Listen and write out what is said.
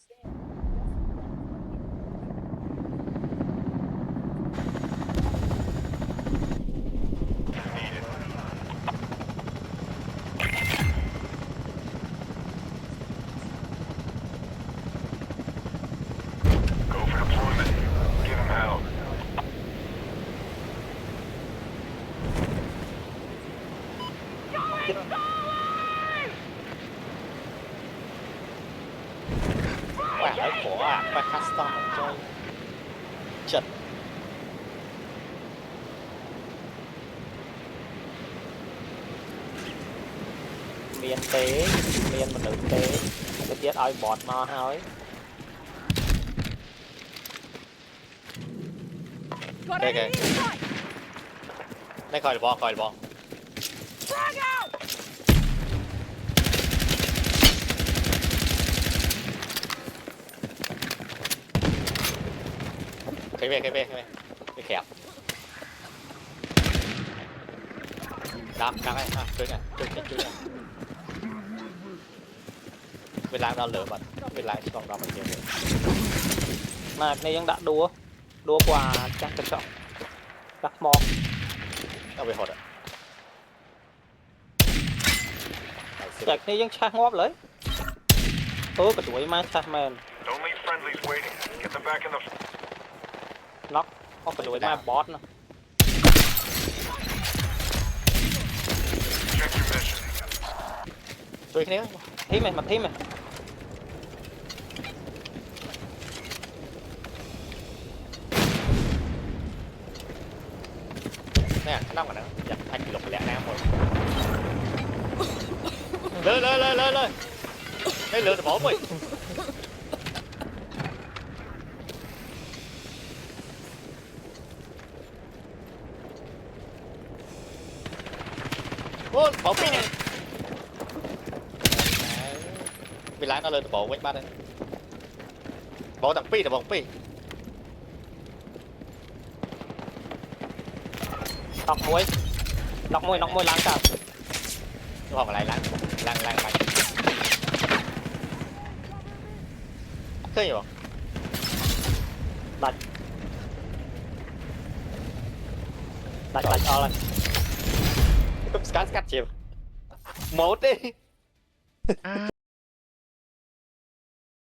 Go for deployment. Give him hell. Quả ở của qua custom chơi chật miền tế miền mà nữ tế cái tiết oi bọt mà hỏi Got Okay, enemy in sight! ได้คอยบอก Frag out! cái về cái kẹp đạp căng ấy ha chơi nàyเวลาเราเหลือบัตรเวลาที่ของเรามันเยอะmà nàyยังđã đua qua chắc cái trọng đặt mòเอาไปหดอ่ะจากนี้ยังชักงอบเลยกระสวยมาชักแมน Don't leave friendlies waiting. Get them back in the... น็อกกระสวยมาบอสนะ Check your mission. ช่วยแค่นี้ทีมไหมมาทีมไหมเนี่ยนั่งก่อนนะอยากให้หลบไปแล้วนะหมดเลยไม่เหลือแต่หมอไปโอ้หมอปีเนี่ยเวลาnó lên bộ quét ba đây bộ thằng pi là bộ pi nọc môi láng sao đúng không lại láng thế gì không đặt cho lên cúp scat chiều một đi